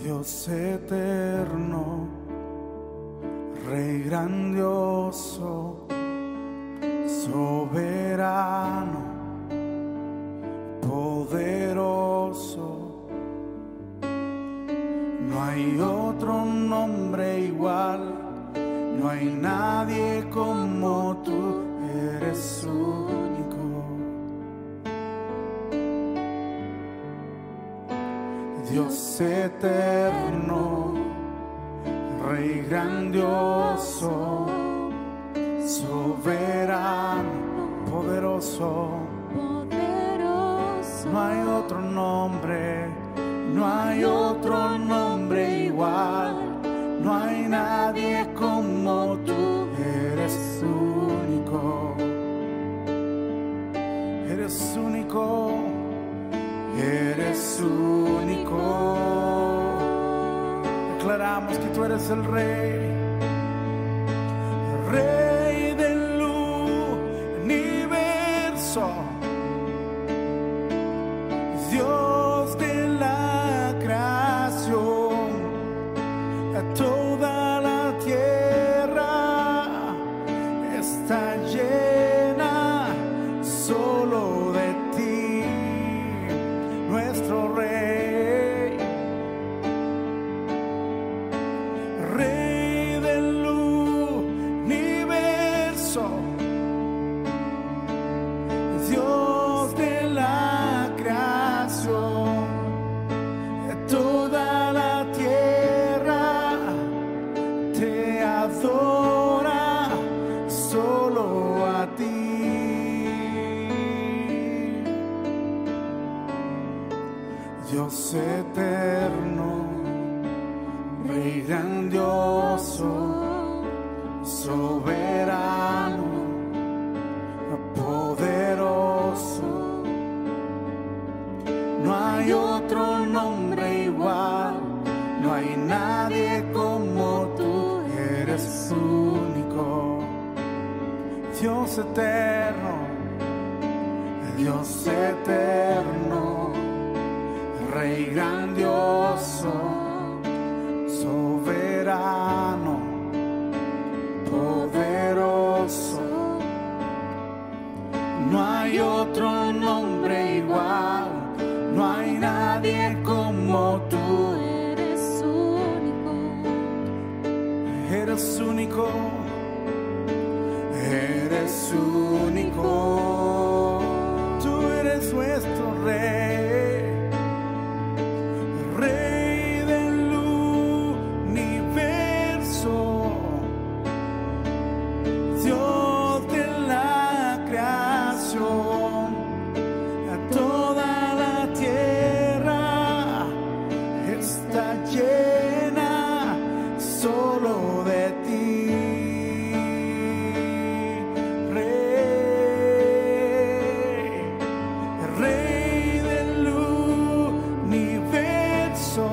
Dios eterno, Rey grandioso, soberano, poderoso. No hay otro nombre igual, no hay nadie como tú, eres único. Dios eterno, Rey grandioso, soberano, poderoso. No hay otro nombre, no hay otro nombre igual, no hay nadie como tú, eres único. Eres único, eres único. Declaramos que tú eres el Rey, Rey del universo, Dios de la creación, a toda la tierra está llena solo de ti, nuestro Rey, Rey del universo, Dios de la creación, toda la tierra te adora, solo a ti. Dios eterno, Rey grandioso, soberano, poderoso. No hay otro nombre igual, no hay nadie como tú, eres único. Dios eterno, Dios eterno, Rey grandioso, soberano, poderoso. No hay otro nombre igual, no hay nadie como tú, Eres único, eres único, eres único. Tú eres nuestro Rey, Rey del universo, Dios de la creación, a toda la tierra está llena solo de ti, Rey, Rey del universo,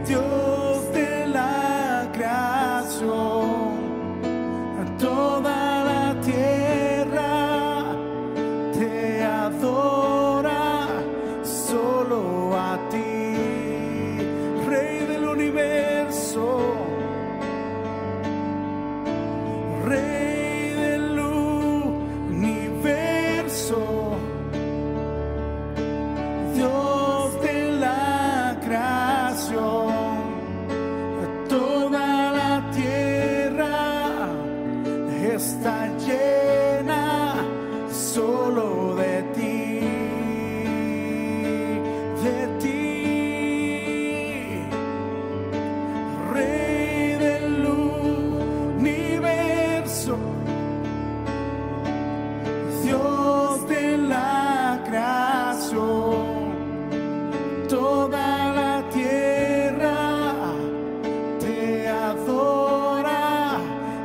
Dios de la creación, a toda la tierra te adora, solo a ti, Rey del universo, Rey del universo, Dios de la creación, a toda la tierra está llena solo de ti, de ti, Rey del universo, Dios de la creación, toda la tierra te adora,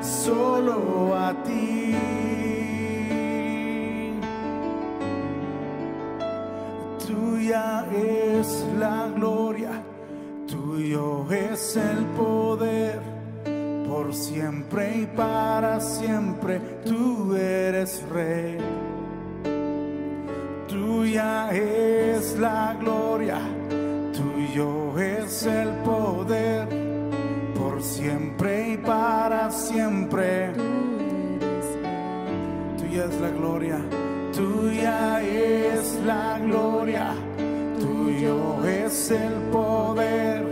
solo a ti. Tuya es la gloria, tuyo es el poder, por siempre y para siempre tú eres Rey. Tuya es la gloria, Tuyo es el poder, por siempre y para siempre. Tuya es la gloria, tuya es la gloria. Tuyo es el poder,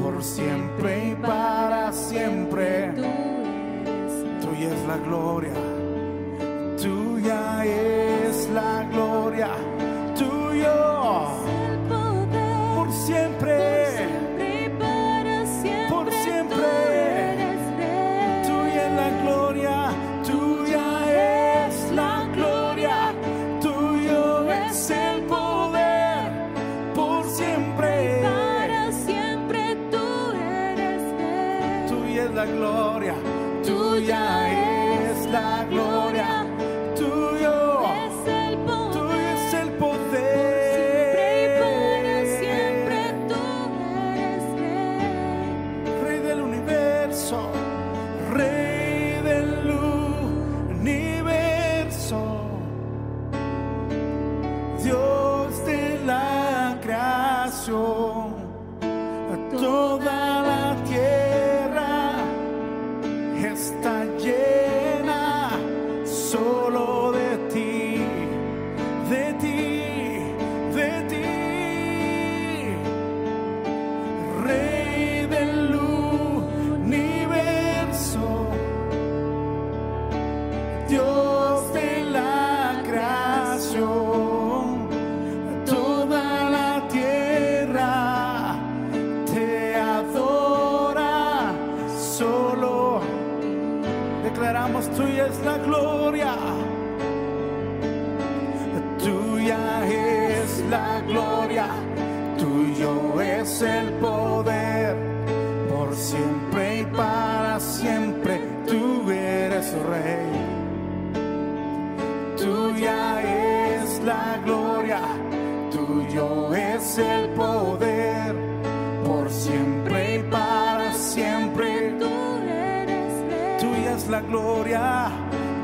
por siempre y para siempre. Tuya es la gloria, tuya es la gloria. Tuyo por siempre, por siempre. Tuya es la gloria, tuya es la gloria. Tuyo es el poder, por siempre. Para siempre tú eres Rey. Tuya es la gloria, tuya es la gloria. Tuyo Es el poder. tuyo es el poder. Siempre y para siempre tú eres Rey. Rey del universo, Rey del universo, Dios de la creación, toda la tierra está llena solo de ti, de ti, de ti. Rey del universo, Dios de la creación, toda la tierra te adora. Solo declaramos, tuya es la gloria, tuya es la gloria. Tuyo es el poder, por siempre y para siempre. Tú eres Rey. Tuya es la gloria, tuyo es el poder, por siempre y para siempre. Tú eres Rey. Tuya es la gloria,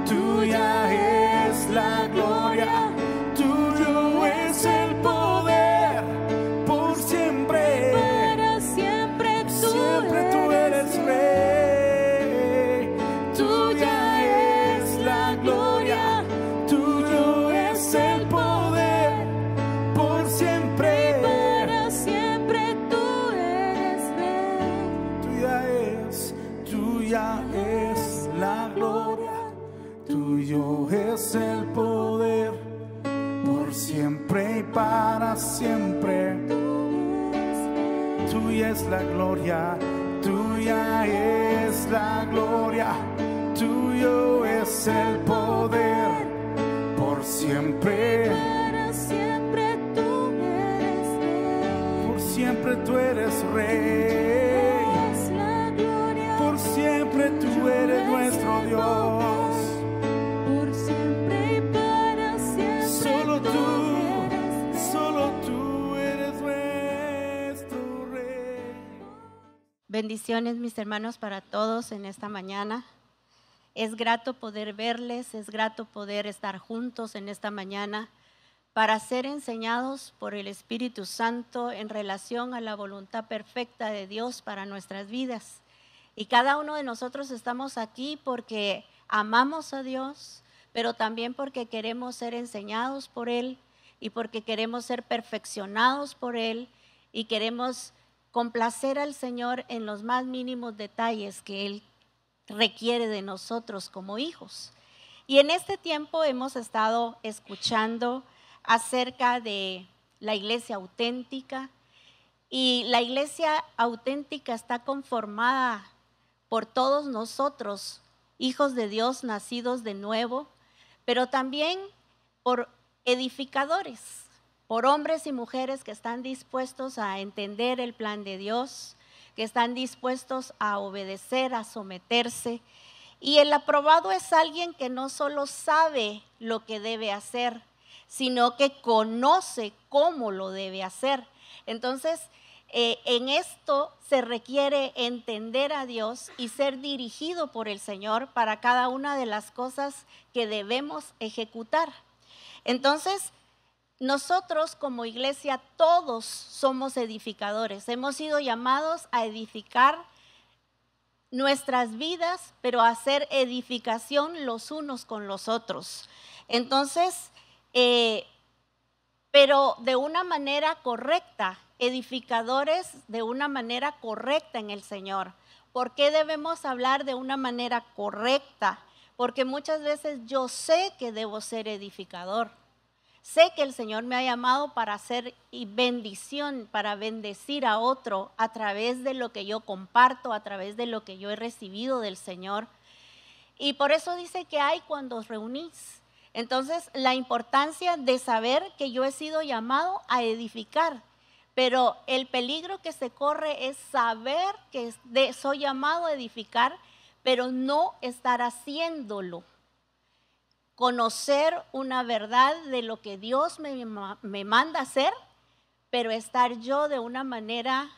tuya es la gloria. Tuyo es el poder, por siempre. Para siempre Siempre tú eres Rey. Tuya es la gloria, tuyo es el poder, por siempre. Para siempre tú eres Rey. Tuya es la gloria, tuyo es el poder, por siempre y para siempre. Tuya es la gloria, tuya es la gloria. Tuyo es el poder, por siempre. Para siempre tú eres Rey. Por siempre tú eres Rey. Es la gloria. Por siempre tú eres nuestro Dios. Por siempre y para siempre. Solo tú eres Rey. solo tú eres nuestro Rey. Bendiciones, mis hermanos, para todos en esta mañana. Es grato poder verles, es grato poder estar juntos en esta mañana para ser enseñados por el Espíritu Santo en relación a la voluntad perfecta de Dios para nuestras vidas. Y cada uno de nosotros estamos aquí porque amamos a Dios, pero también porque queremos ser enseñados por Él y porque queremos ser perfeccionados por Él y queremos complacer al Señor en los más mínimos detalles que Él requiere de nosotros como hijos. Y en este tiempo hemos estado escuchando acerca de la iglesia auténtica, y la iglesia auténtica está conformada por todos nosotros, hijos de Dios nacidos de nuevo, pero también por edificadores, por hombres y mujeres que están dispuestos a entender el plan de Dios, que están dispuestos a obedecer, a someterse. Y el aprobado es alguien que no solo sabe lo que debe hacer, sino que conoce cómo lo debe hacer. Entonces, en esto se requiere entender a Dios y ser dirigido por el Señor para cada una de las cosas que debemos ejecutar. Entonces, nosotros como iglesia todos somos edificadores. Hemos sido llamados a edificar nuestras vidas, pero a hacer edificación los unos con los otros. Entonces, pero de una manera correcta, edificadores de una manera correcta en el Señor. ¿Por qué debemos hablar de una manera correcta? Porque muchas veces yo sé que debo ser edificador. Sé que el Señor me ha llamado para hacer bendición, para bendecir a otro a través de lo que yo comparto, a través de lo que yo he recibido del Señor. Y por eso dice que hay cuando os reunís. Entonces, la importancia de saber que yo he sido llamado a edificar, pero el peligro que se corre es saber que soy llamado a edificar, pero no estar haciéndolo. Conocer una verdad de lo que Dios me manda hacer, pero estar yo de una manera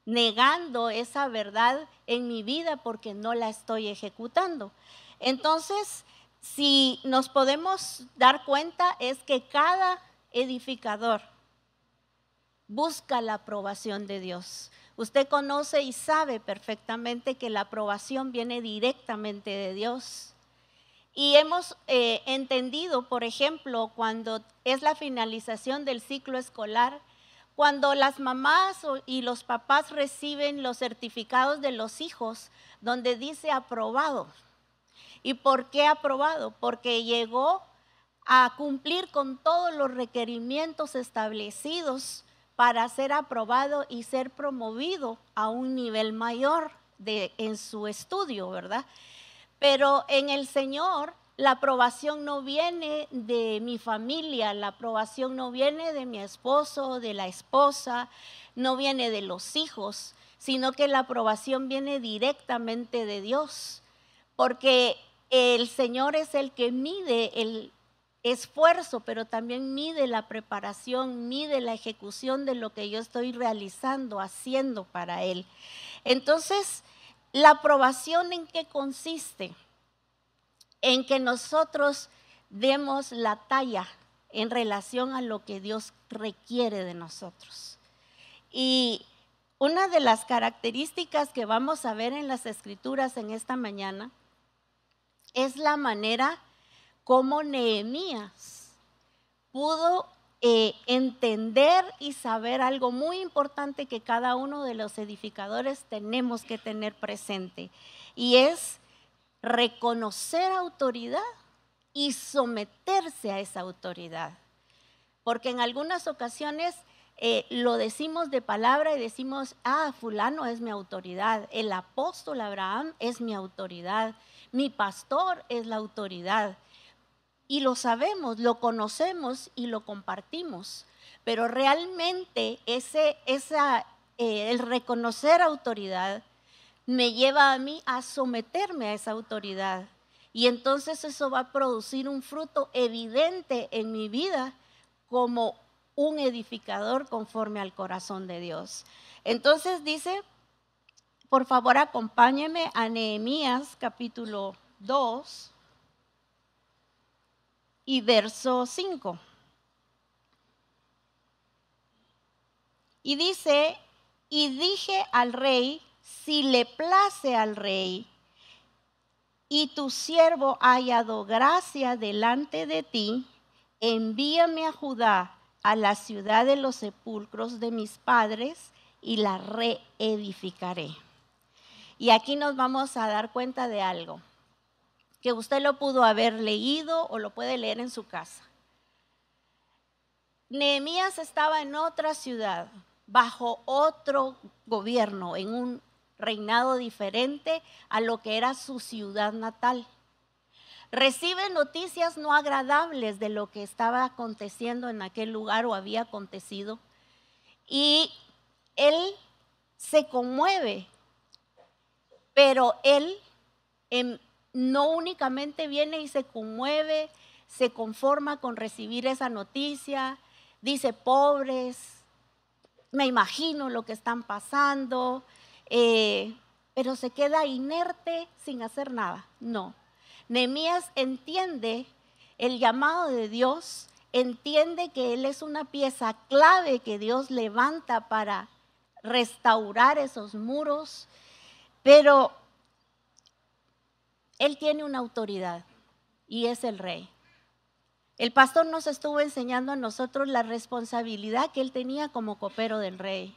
negando esa verdad en mi vida porque no la estoy ejecutando. Entonces, si nos podemos dar cuenta, es que cada edificador busca la aprobación de Dios. Usted conoce y sabe perfectamente que la aprobación viene directamente de Dios. Y hemos entendido, por ejemplo, cuando es la finalización del ciclo escolar, cuando las mamás y los papás reciben los certificados de los hijos, donde dice aprobado. ¿Y por qué aprobado? Porque llegó a cumplir con todos los requerimientos establecidos para ser aprobado y ser promovido a un nivel mayor en su estudio, ¿verdad? Pero en el Señor la aprobación no viene de mi familia, la aprobación no viene de mi esposo, de la esposa, no viene de los hijos, sino que la aprobación viene directamente de Dios, porque el Señor es el que mide el esfuerzo, pero también mide la preparación, mide la ejecución de lo que yo estoy realizando, haciendo para Él. Entonces, ¿la aprobación en qué consiste? En que nosotros demos la talla en relación a lo que Dios requiere de nosotros. Y una de las características que vamos a ver en las Escrituras en esta mañana es la manera como Nehemías pudo entender y saber algo muy importante que cada uno de los edificadores tenemos que tener presente, y es reconocer autoridad y someterse a esa autoridad. Porque en algunas ocasiones lo decimos de palabra y decimos, fulano es mi autoridad, el apóstol Abraham es mi autoridad, mi pastor es la autoridad. Y lo sabemos, lo conocemos y lo compartimos. Pero realmente el reconocer autoridad me lleva a mí a someterme a esa autoridad. Y entonces eso va a producir un fruto evidente en mi vida como un edificador conforme al corazón de Dios. Entonces dice, por favor acompáñeme a Nehemías capítulo 2 y verso 5. Y dice, y dije al rey, si le place al rey y tu siervo ha hallado gracia delante de ti, envíame a Judá, a la ciudad de los sepulcros de mis padres, y la reedificaré. Y aquí nos vamos a dar cuenta de algo, que usted lo pudo haber leído o lo puede leer en su casa. Nehemías estaba en otra ciudad, bajo otro gobierno, en un reinado diferente a lo que era su ciudad natal. Recibe noticias no agradables de lo que estaba aconteciendo en aquel lugar o había acontecido, y él se conmueve, pero él no únicamente viene y se conmueve, se conforma con recibir esa noticia, dice pobres, me imagino lo que están pasando, pero se queda inerte sin hacer nada. No, Nehemías entiende el llamado de Dios, entiende que él es una pieza clave que Dios levanta para restaurar esos muros, pero él tiene una autoridad y es el rey. El pastor nos estuvo enseñando a nosotros la responsabilidad que él tenía como copero del rey,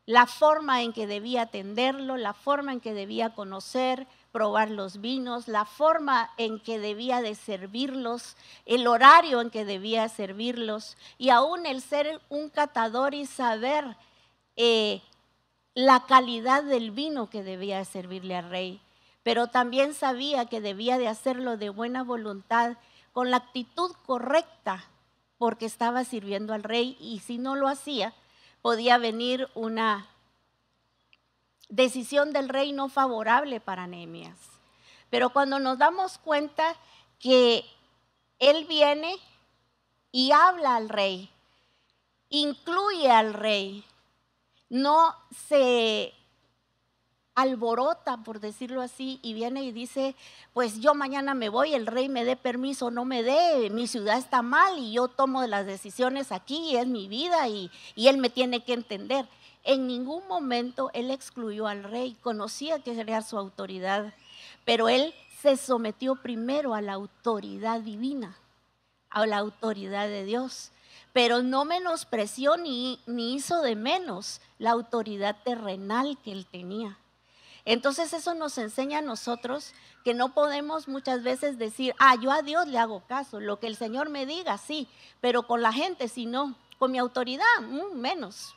la forma en que debía atenderlo, la forma en que debía conocer, probar los vinos, la forma en que debía de servirlos, el horario en que debía servirlos, y aún el ser un catador y saber la calidad del vino que debía servirle al rey. Pero también sabía que debía de hacerlo de buena voluntad, con la actitud correcta, porque estaba sirviendo al rey, y si no lo hacía, podía venir una decisión del rey no favorable para Nehemías. Pero cuando nos damos cuenta que él viene y habla al rey, incluye al rey, no se alborota, por decirlo así, y viene y dice, pues yo mañana me voy, el rey me dé permiso, no me dé, mi ciudad está mal y yo tomo las decisiones aquí, es mi vida y él me tiene que entender. En ningún momento él excluyó al rey, conocía que era su autoridad, pero él se sometió primero a la autoridad divina, a la autoridad de Dios, pero no menospreció ni hizo de menos la autoridad terrenal que él tenía. Entonces eso nos enseña a nosotros que no podemos muchas veces decir, yo a Dios le hago caso, lo que el Señor me diga, sí, pero con la gente, si no, con mi autoridad, menos.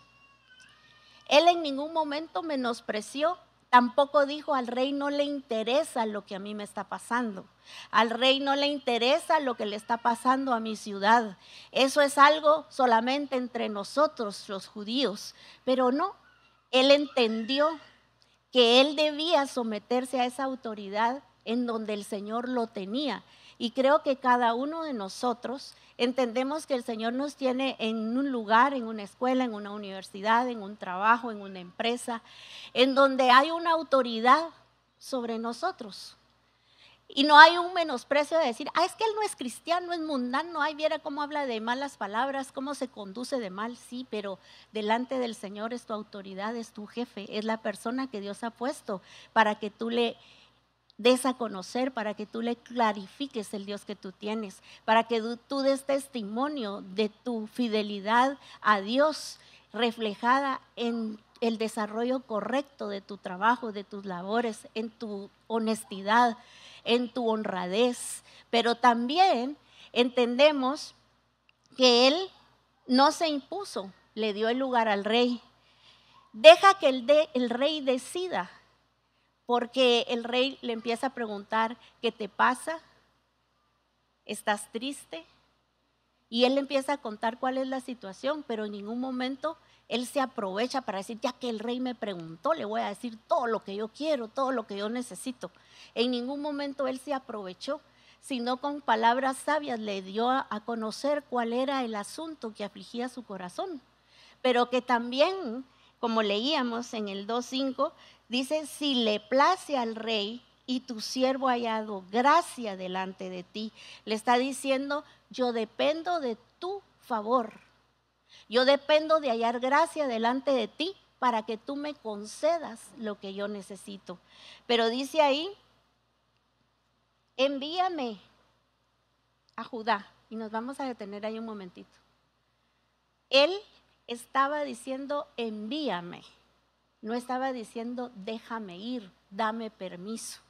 Él en ningún momento menospreció, tampoco dijo, al rey no le interesa lo que a mí me está pasando, al rey no le interesa lo que le está pasando a mi ciudad, eso es algo solamente entre nosotros los judíos, pero no, él entendió que él debía someterse a esa autoridad en donde el Señor lo tenía. Y creo que cada uno de nosotros entendemos que el Señor nos tiene en un lugar, en una escuela, en una universidad, en un trabajo, en una empresa, en donde hay una autoridad sobre nosotros. Y no hay un menosprecio de decir, es que él no es cristiano, es mundano, viera cómo habla de malas palabras, cómo se conduce de mal, sí, pero delante del Señor es tu autoridad, es tu jefe, es la persona que Dios ha puesto para que tú le des a conocer, para que tú le clarifiques el Dios que tú tienes, para que tú des testimonio de tu fidelidad a Dios reflejada en el desarrollo correcto de tu trabajo, de tus labores, en tu honestidad, en tu honradez. Pero también entendemos que él no se impuso, le dio el lugar al rey. Deja que el rey decida, porque el rey le empieza a preguntar, ¿qué te pasa? ¿Estás triste? Y él le empieza a contar cuál es la situación, pero en ningún momento él se aprovecha para decir, ya que el rey me preguntó, le voy a decir todo lo que yo quiero, todo lo que yo necesito. En ningún momento él se aprovechó, sino con palabras sabias le dio a conocer cuál era el asunto que afligía su corazón. Pero que también, como leíamos en el 2:5, dice, si le place al rey y tu siervo ha hallado gracia delante de ti, le está diciendo, yo dependo de tu favor. Yo dependo de hallar gracia delante de ti para que tú me concedas lo que yo necesito. Pero dice ahí, envíame a Judá. Y nos vamos a detener ahí un momentito. Él estaba diciendo, envíame. No estaba diciendo, déjame ir, dame permiso.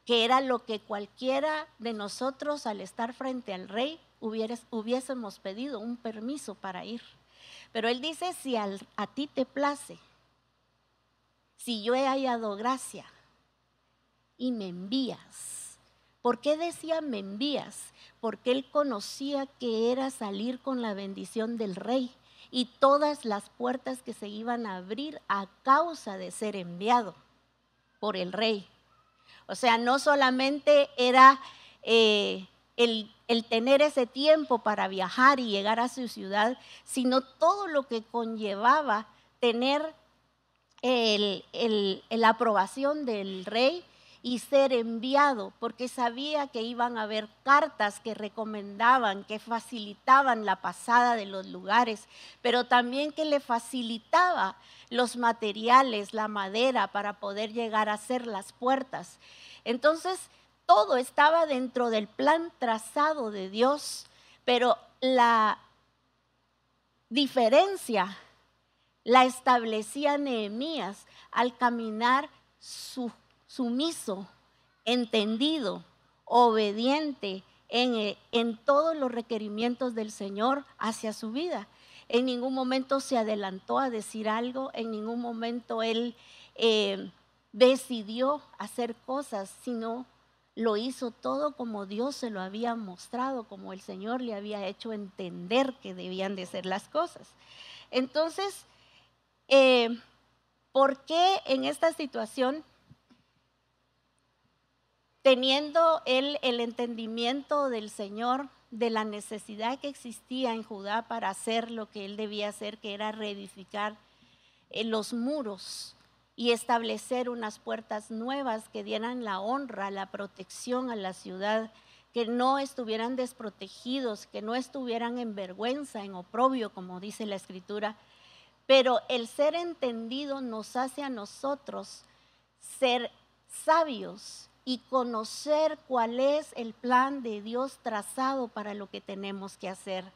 Que era lo que cualquiera de nosotros al estar frente al rey hubiésemos pedido, un permiso para ir. Pero él dice, si a ti te place, si yo he hallado gracia y me envías. ¿Por qué decía me envías? Porque él conocía que era salir con la bendición del rey y todas las puertas que se iban a abrir a causa de ser enviado por el rey. O sea, no solamente era el tener ese tiempo para viajar y llegar a su ciudad, sino todo lo que conllevaba tener la aprobación del rey y ser enviado, porque sabía que iban a haber cartas que recomendaban, que facilitaban la pasada de los lugares, pero también que le facilitaba los materiales, la madera para poder llegar a hacer las puertas. Entonces, todo estaba dentro del plan trazado de Dios, pero la diferencia la establecía Nehemías al caminar sumiso, entendido, obediente en todos los requerimientos del Señor hacia su vida. En ningún momento se adelantó a decir algo, en ningún momento él decidió hacer cosas, sino lo hizo todo como Dios se lo había mostrado, como el Señor le había hecho entender que debían de ser las cosas. Entonces, ¿por qué en esta situación, teniendo él el entendimiento del Señor, de la necesidad que existía en Judá para hacer lo que él debía hacer, que era reedificar los muros y establecer unas puertas nuevas que dieran la honra, la protección a la ciudad, que no estuvieran desprotegidos, que no estuvieran en vergüenza, en oprobio, como dice la Escritura? Pero el ser entendido nos hace a nosotros ser sabios y conocer cuál es el plan de Dios trazado para lo que tenemos que hacer.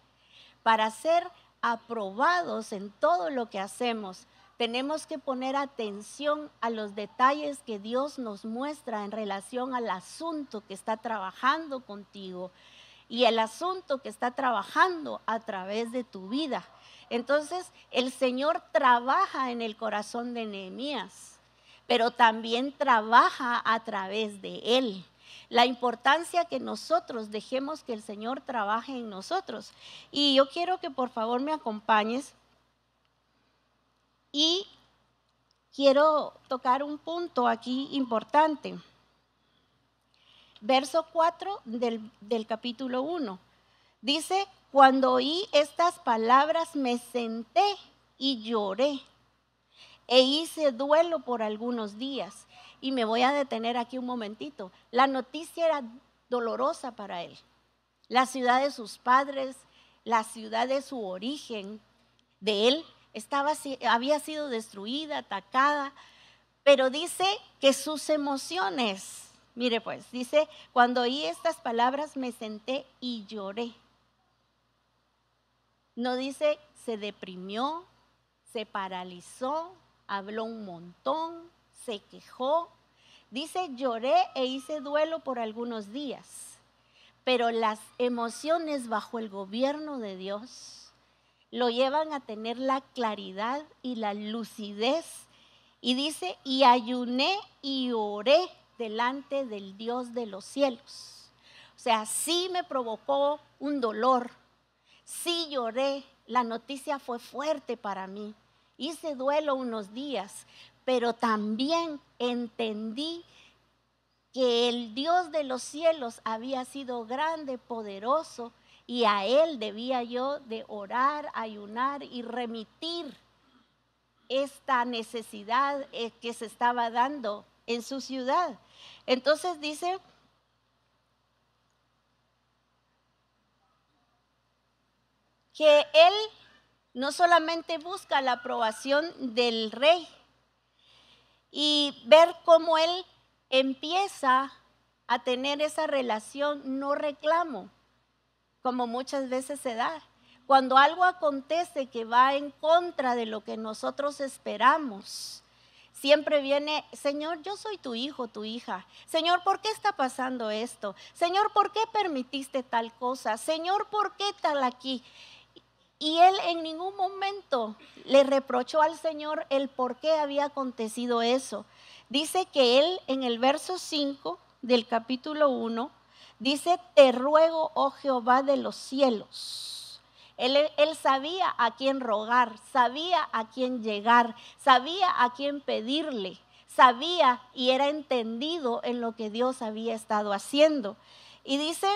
Para ser aprobados en todo lo que hacemos, tenemos que poner atención a los detalles que Dios nos muestra en relación al asunto que está trabajando contigo y el asunto que está trabajando a través de tu vida. Entonces, el Señor trabaja en el corazón de Nehemías, pero también trabaja a través de él. La importancia que nosotros dejemos que el Señor trabaje en nosotros. Y yo quiero que por favor me acompañes y quiero tocar un punto aquí importante. Verso 4 del capítulo 1. Dice: cuando oí estas palabras me senté y lloré e hice duelo por algunos días. Y me voy a detener aquí un momentito. La noticia era dolorosa para él. La ciudad de sus padres, la ciudad de su origen, de él, había sido destruida, atacada. Pero dice que sus emociones, mire pues, dice: cuando oí estas palabras me senté y lloré. No dice se deprimió, se paralizó, habló un montón, se quejó. Dice: lloré e hice duelo por algunos días. Pero las emociones bajo el gobierno de Dios lo llevan a tener la claridad y la lucidez. Y dice: y ayuné y oré delante del Dios de los cielos. O sea, sí me provocó un dolor, sí lloré, la noticia fue fuerte para mí. Hice duelo unos días, pero también entendí que el Dios de los cielos había sido grande, poderoso, y a Él debía yo de orar, ayunar y remitir esta necesidad que se estaba dando en su ciudad. Entonces dice que él no solamente busca la aprobación del rey y ver cómo él empieza a tener esa relación, no reclamo, como muchas veces se da. Cuando algo acontece que va en contra de lo que nosotros esperamos, siempre viene: Señor, yo soy tu hijo, tu hija. Señor, ¿por qué está pasando esto? Señor, ¿por qué permitiste tal cosa? Señor, ¿por qué tal aquí? Y él en ningún momento le reprochó al Señor el por qué había acontecido eso. Dice que él en el verso 5 del capítulo 1, dice: te ruego, oh Jehová de los cielos. Él sabía a quién rogar, sabía a quién llegar, sabía a quién pedirle, sabía y era entendido en lo que Dios había estado haciendo. Y dice,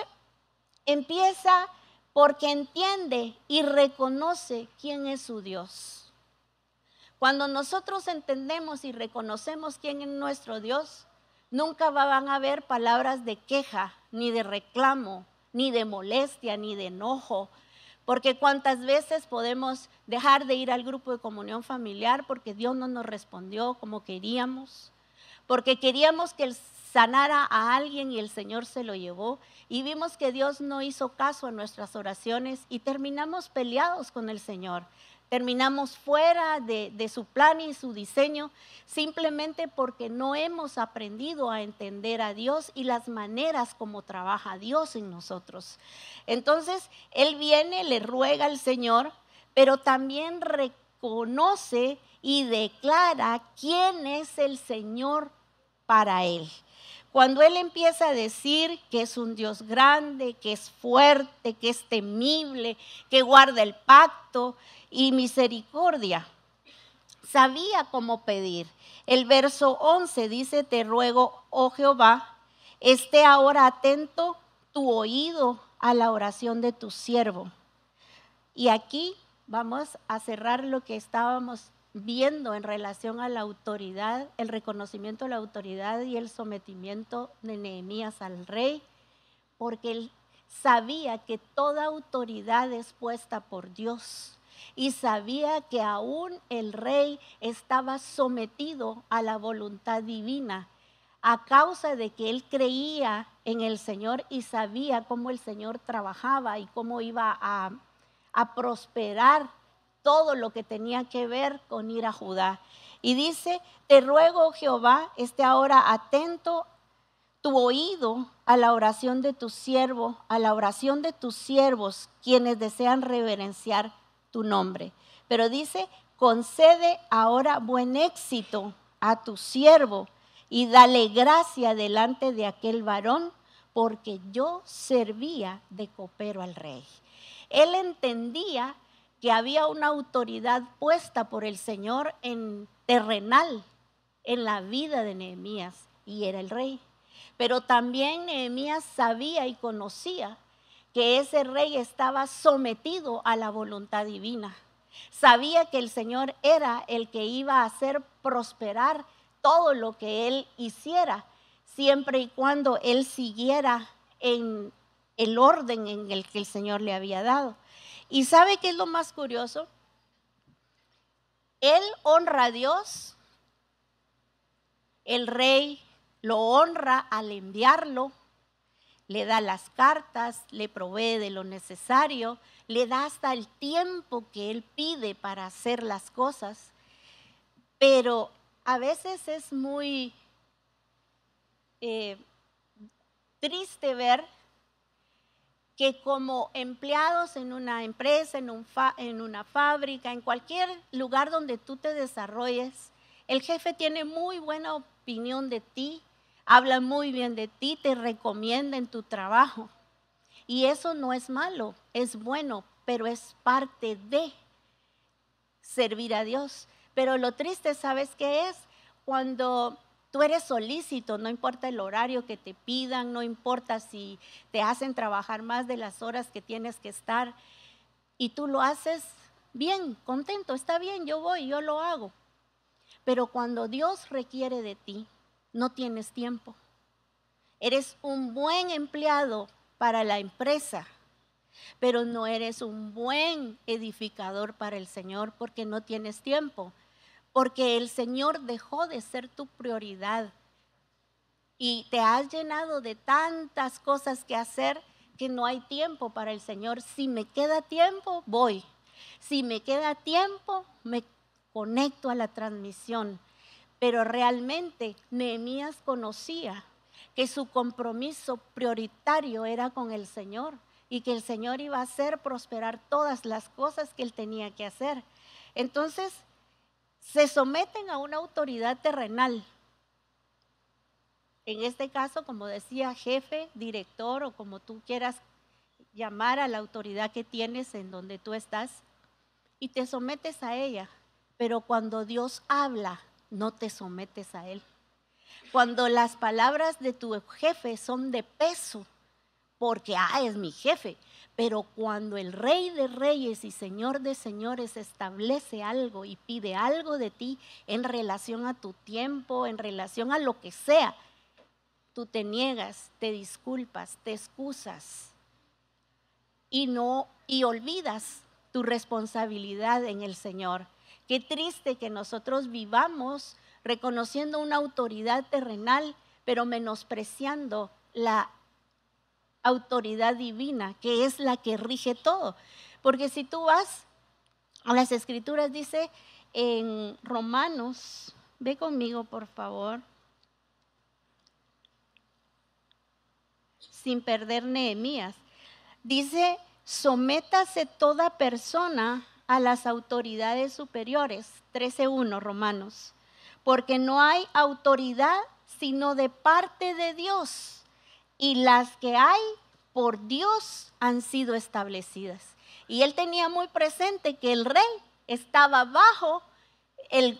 empieza porque entiende y reconoce quién es su Dios. Cuando nosotros entendemos y reconocemos quién es nuestro Dios, Nunca van a haber palabras de queja, ni de reclamo, ni de molestia, ni de enojo. Porque cuántas veces podemos dejar de ir al grupo de comunión familiar porque Dios no nos respondió como queríamos, porque queríamos que Él sanara a alguien y el Señor se lo llevó, y vimos que Dios no hizo caso a nuestras oraciones y terminamos peleados con el Señor. Terminamos fuera de su plan y su diseño simplemente porque no hemos aprendido a entender a Dios y las maneras como trabaja Dios en nosotros. Entonces, él viene, le ruega al Señor, pero también reconoce y declara quién es el Señor para él. Cuando él empieza a decir que es un Dios grande, que es fuerte, que es temible, que guarda el pacto y misericordia, sabía cómo pedir. El verso 11 dice: te ruego, oh Jehová, esté ahora atento tu oído a la oración de tu siervo. Y aquí vamos a cerrar lo que estábamos viendo en relación a la autoridad, el reconocimiento de la autoridad y el sometimiento de Nehemías al rey, porque él sabía que toda autoridad es puesta por Dios y sabía que aún el rey estaba sometido a la voluntad divina a causa de que él creía en el Señor y sabía cómo el Señor trabajaba y cómo iba a prosperar todo lo que tenía que ver con ir a Judá. Y dice: te ruego, Jehová, esté ahora atento tu oído a la oración de tu siervo, a la oración de tus siervos, quienes desean reverenciar tu nombre. Pero dice: concede ahora buen éxito a tu siervo y dale gracia delante de aquel varón, porque yo servía de copero al rey. Él entendía que había una autoridad puesta por el Señor en terrenal en la vida de Nehemías, y era el rey. Pero también Nehemías sabía y conocía que ese rey estaba sometido a la voluntad divina. Sabía que el Señor era el que iba a hacer prosperar todo lo que él hiciera, siempre y cuando él siguiera en el orden en el que el Señor le había dado. ¿Y sabe qué es lo más curioso? Él honra a Dios, el rey lo honra al enviarlo, le da las cartas, le provee de lo necesario, le da hasta el tiempo que él pide para hacer las cosas. Pero a veces es muy triste ver que como empleados en una empresa, en una fábrica, en cualquier lugar donde tú te desarrolles, el jefe tiene muy buena opinión de ti, habla muy bien de ti, te recomienda en tu trabajo. Y eso no es malo, es bueno, pero es parte de servir a Dios. Pero lo triste, ¿sabes qué es? Cuando tú eres solícito, no importa el horario que te pidan, no importa si te hacen trabajar más de las horas que tienes que estar, y tú lo haces bien, contento, está bien, yo voy, yo lo hago. Pero cuando Dios requiere de ti, no tienes tiempo. Eres un buen empleado para la empresa, pero no eres un buen edificador para el Señor porque no tienes tiempo. Porque el Señor dejó de ser tu prioridad y te has llenado de tantas cosas que hacer que no hay tiempo para el Señor. Si me queda tiempo, voy. Si me queda tiempo, me conecto a la transmisión. Pero realmente Nehemías conocía que su compromiso prioritario era con el Señor y que el Señor iba a hacer prosperar todas las cosas que él tenía que hacer. Entonces, se someten a una autoridad terrenal. En este caso, como decía, jefe, director o como tú quieras llamar a la autoridad que tienes en donde tú estás, y te sometes a ella. Pero cuando Dios habla, no te sometes a él. Cuando las palabras de tu jefe son de peso, porque es mi jefe. Pero cuando el Rey de Reyes y Señor de Señores establece algo y pide algo de ti en relación a tu tiempo, en relación a lo que sea, tú te niegas, te disculpas, te excusas y olvidas tu responsabilidad en el Señor. Qué triste que nosotros vivamos reconociendo una autoridad terrenal, pero menospreciando la autoridad divina, que es la que rige todo. Porque si tú vas a las Escrituras, dice en Romanos, ve conmigo por favor, sin perder Nehemías, dice: sométase toda persona a las autoridades superiores, 13:1 Romanos, porque no hay autoridad sino de parte de Dios, y las que hay por Dios han sido establecidas. Y él tenía muy presente que el rey estaba bajo el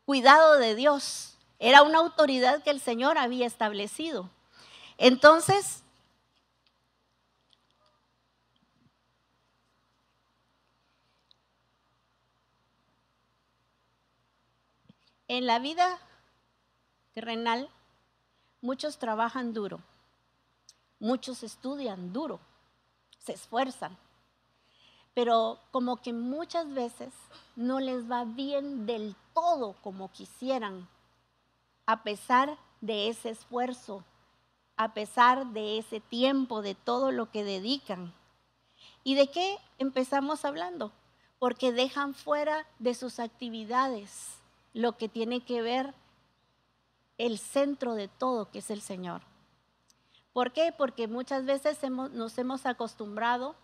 cuidado de Dios. Era una autoridad que el Señor había establecido. Entonces, en la vida terrenal, muchos trabajan duro, muchos estudian duro, se esfuerzan, pero como que muchas veces no les va bien del todo como quisieran, a pesar de ese esfuerzo, a pesar de ese tiempo, de todo lo que dedican. ¿Y de qué empezamos hablando? Porque dejan fuera de sus actividades lo que tiene que ver el centro de todo, que es el Señor. ¿Por qué? Porque muchas veces nos hemos acostumbrado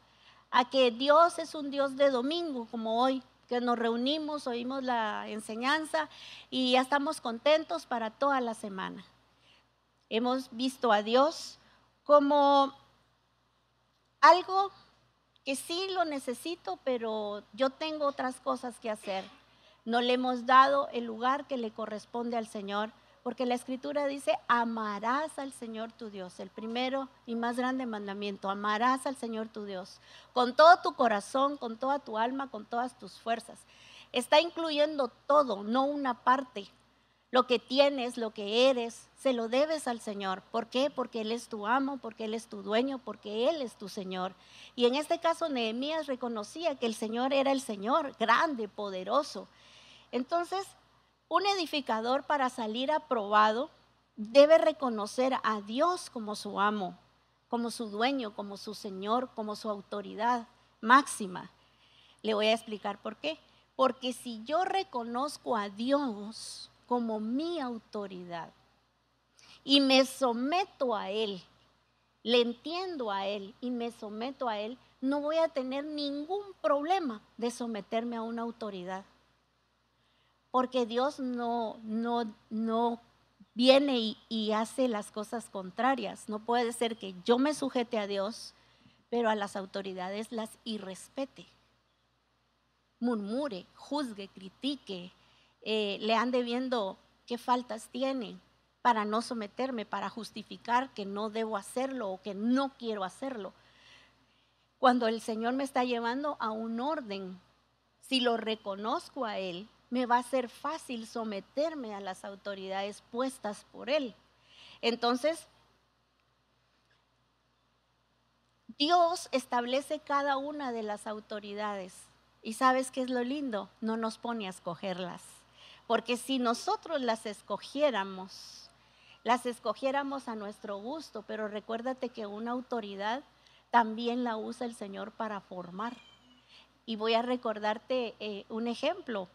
a que Dios es un Dios de domingo, como hoy, que nos reunimos, oímos la enseñanza y ya estamos contentos para toda la semana. Hemos visto a Dios como algo que sí lo necesito, pero yo tengo otras cosas que hacer. No le hemos dado el lugar que le corresponde al Señor, porque la Escritura dice: amarás al Señor tu Dios. El primero y más grande mandamiento: amarás al Señor tu Dios con todo tu corazón, con toda tu alma, con todas tus fuerzas. Está incluyendo todo, no una parte. Lo que tienes, lo que eres, se lo debes al Señor. ¿Por qué? Porque Él es tu amo, porque Él es tu dueño, porque Él es tu Señor. Y en este caso Nehemías reconocía que el Señor era el Señor, grande, poderoso. Entonces, un edificador, para salir aprobado, debe reconocer a Dios como su amo, como su dueño, como su Señor, como su autoridad máxima. Le voy a explicar por qué. Porque si yo reconozco a Dios como mi autoridad y me someto a Él, le entiendo a Él y me someto a Él, no voy a tener ningún problema de someterme a una autoridad. Porque Dios no viene y hace las cosas contrarias. No puede ser que yo me sujete a Dios, pero a las autoridades las irrespete, murmure, juzgue, critique, le ande viendo qué faltas tiene para no someterme, para justificar que no debo hacerlo o que no quiero hacerlo. Cuando el Señor me está llevando a un orden, si lo reconozco a Él, me va a ser fácil someterme a las autoridades puestas por Él. Entonces, Dios establece cada una de las autoridades. ¿Y sabes qué es lo lindo? No nos pone a escogerlas. Porque si nosotros las escogiéramos a nuestro gusto, pero recuérdate que una autoridad también la usa el Señor para formar. Y voy a recordarte un ejemplo.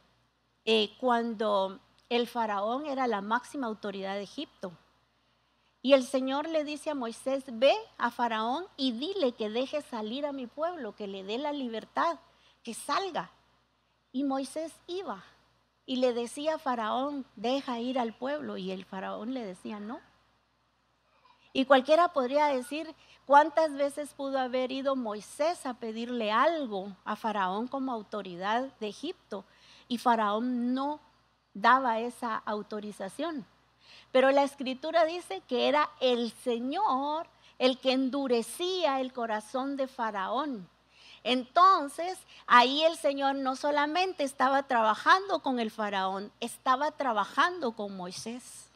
Cuando el faraón era la máxima autoridad de Egipto, y el Señor le dice a Moisés: ve a faraón y dile que deje salir a mi pueblo, que le dé la libertad, que salga. Y Moisés iba y le decía a faraón: deja ir al pueblo, y el faraón le decía no. Y cualquiera podría decir: ¿cuántas veces pudo haber ido Moisés a pedirle algo a faraón como autoridad de Egipto? Y faraón no daba esa autorización. Pero la Escritura dice que era el Señor el que endurecía el corazón de faraón. Entonces, ahí el Señor no solamente estaba trabajando con el faraón, estaba trabajando con Moisés.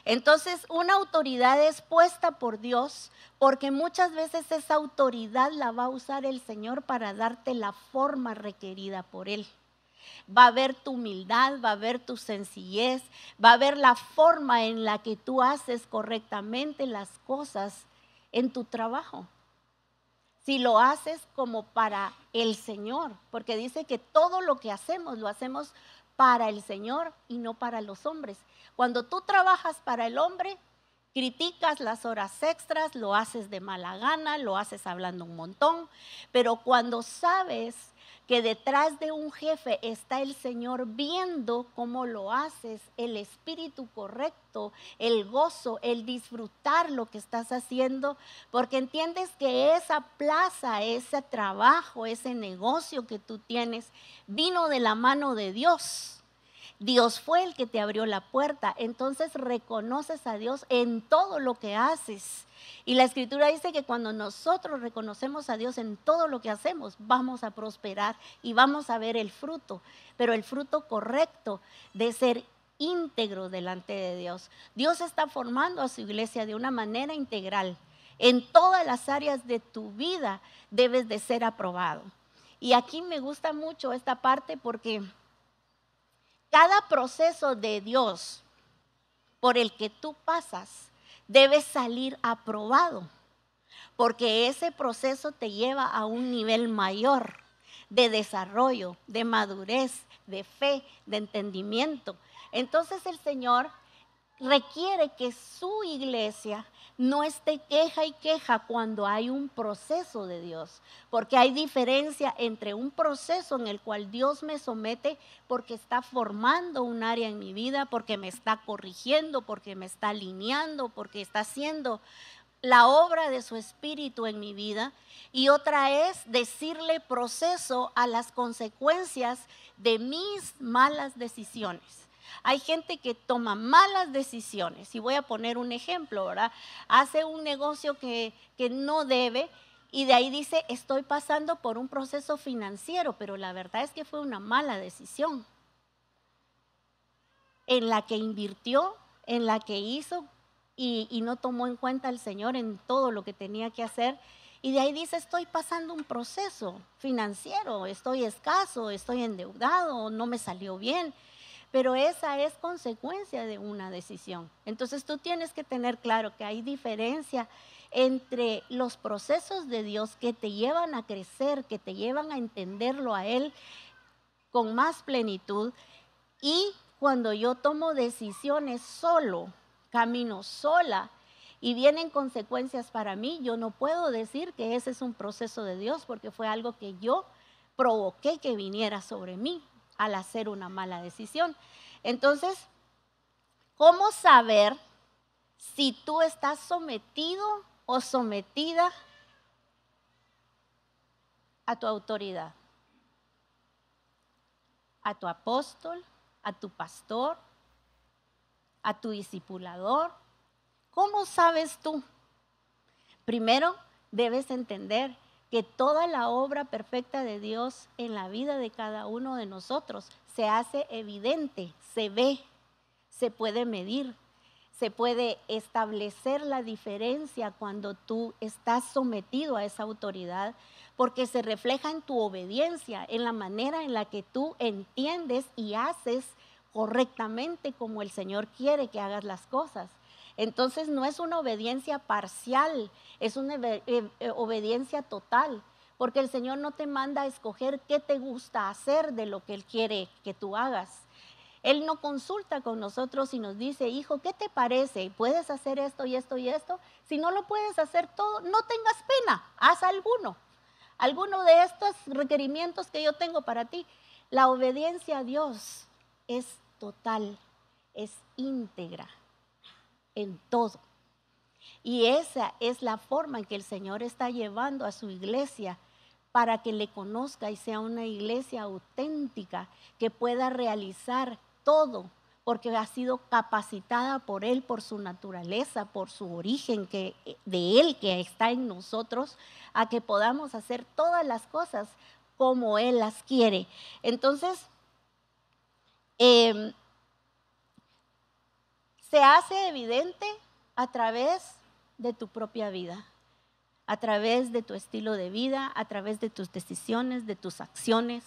Entonces, una autoridad es puesta por Dios, porque muchas veces esa autoridad la va a usar el Señor para darte la forma requerida por Él. Va a ver tu humildad, va a ver tu sencillez, va a ver la forma en la que tú haces correctamente las cosas en tu trabajo. Si lo haces como para el Señor, porque dice que todo lo que hacemos lo hacemos para el Señor y no para los hombres. Cuando tú trabajas para el hombre, criticas las horas extras, lo haces de mala gana, lo haces hablando un montón, pero cuando sabes que detrás de un jefe está el Señor viendo cómo lo haces, el espíritu correcto, el gozo, el disfrutar lo que estás haciendo, porque entiendes que esa plaza, ese trabajo, ese negocio que tú tienes, vino de la mano de Dios. Dios fue el que te abrió la puerta, entonces reconoces a Dios en todo lo que haces. Y la Escritura dice que cuando nosotros reconocemos a Dios en todo lo que hacemos, vamos a prosperar y vamos a ver el fruto, pero el fruto correcto de ser íntegro delante de Dios. Dios está formando a su iglesia de una manera integral. En todas las áreas de tu vida debes de ser aprobado. Y aquí me gusta mucho esta parte porque cada proceso de Dios por el que tú pasas debe salir aprobado, porque ese proceso te lleva a un nivel mayor de desarrollo, de madurez, de fe, de entendimiento. Entonces el Señor requiere que su iglesia no esté queja y queja cuando hay un proceso de Dios, porque hay diferencia entre un proceso en el cual Dios me somete porque está formando un área en mi vida, porque me está corrigiendo, porque me está alineando, porque está haciendo la obra de su espíritu en mi vida, y otra es decirle proceso a las consecuencias de mis malas decisiones. Hay gente que toma malas decisiones, y voy a poner un ejemplo, ¿verdad? Hace un negocio que no debe y de ahí dice, estoy pasando por un proceso financiero, pero la verdad es que fue una mala decisión en la que invirtió, en la que hizo y no tomó en cuenta al Señor en todo lo que tenía que hacer. Y de ahí dice, estoy pasando un proceso financiero, estoy escaso, estoy endeudado, no me salió bien. Pero esa es consecuencia de una decisión. Entonces tú tienes que tener claro que hay diferencia entre los procesos de Dios que te llevan a crecer, que te llevan a entenderlo a Él con más plenitud, y cuando yo tomo decisiones solo, camino sola y vienen consecuencias para mí, yo no puedo decir que ese es un proceso de Dios porque fue algo que yo provoqué que viniera sobre mí al hacer una mala decisión. Entonces, ¿cómo saber si tú estás sometido o sometida a tu autoridad? A tu apóstol, a tu pastor, a tu discipulador. ¿Cómo sabes tú? Primero, debes entender que toda la obra perfecta de Dios en la vida de cada uno de nosotros se hace evidente, se ve, se puede medir, se puede establecer la diferencia cuando tú estás sometido a esa autoridad, porque se refleja en tu obediencia, en la manera en la que tú entiendes y haces correctamente como el Señor quiere que hagas las cosas. Entonces no es una obediencia parcial, es una obediencia total, porque el Señor no te manda a escoger qué te gusta hacer de lo que Él quiere que tú hagas. Él no consulta con nosotros y nos dice, hijo, ¿qué te parece? ¿Puedes hacer esto y esto y esto? Si no lo puedes hacer todo, no tengas pena, haz alguno de estos requerimientos que yo tengo para ti. La obediencia a Dios es total, es íntegra en todo. Y esa es la forma en que el Señor está llevando a su iglesia para que le conozca y sea una iglesia auténtica que pueda realizar todo, porque ha sido capacitada por Él, por su naturaleza, por su origen de Él que está en nosotros, a que podamos hacer todas las cosas como Él las quiere. Entonces, se hace evidente a través de tu propia vida, a través de tu estilo de vida, a través de tus decisiones, de tus acciones,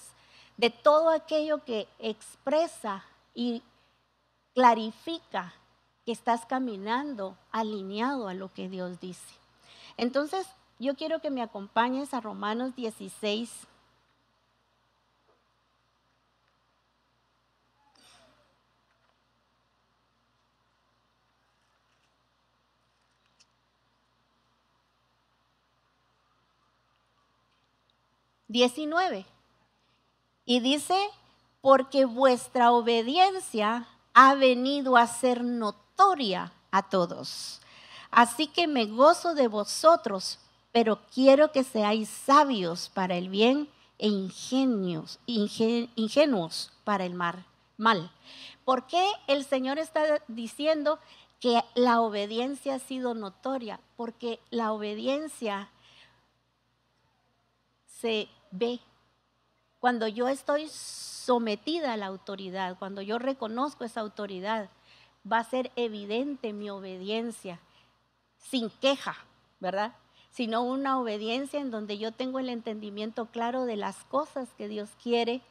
de todo aquello que expresa y clarifica que estás caminando alineado a lo que Dios dice. Entonces, yo quiero que me acompañes a Romanos 16. Y dice, porque vuestra obediencia ha venido a ser notoria a todos. Así que me gozo de vosotros, pero quiero que seáis sabios para el bien e ingenuos para el mal. ¿Por qué el Señor está diciendo que la obediencia ha sido notoria? Porque la obediencia se ve. Cuando yo estoy sometida a la autoridad, cuando yo reconozco esa autoridad, va a ser evidente mi obediencia, sin queja, ¿verdad? Sino una obediencia en donde yo tengo el entendimiento claro de las cosas que Dios quiere,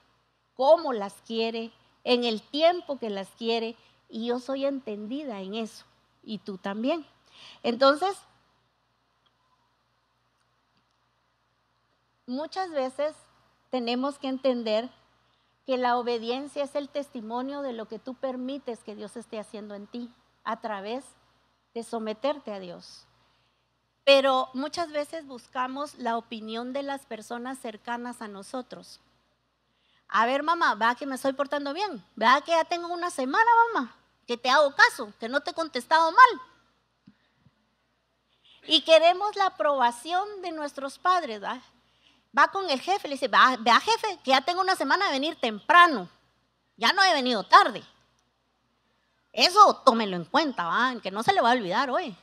cómo las quiere, en el tiempo que las quiere, y yo soy entendida en eso, y tú también. Entonces, muchas veces tenemos que entender que la obediencia es el testimonio de lo que tú permites que Dios esté haciendo en ti a través de someterte a Dios. Pero muchas veces buscamos la opinión de las personas cercanas a nosotros. A ver, mamá, ¿verdad que me estoy portando bien? ¿Verdad que ya tengo una semana, mamá, que te hago caso, que no te he contestado mal? Y queremos la aprobación de nuestros padres, ¿verdad? Va con el jefe, le dice, vea jefe, que ya tengo una semana de venir temprano, ya no he venido tarde. Eso tómelo en cuenta, ¿va? Que no se le va a olvidar hoy.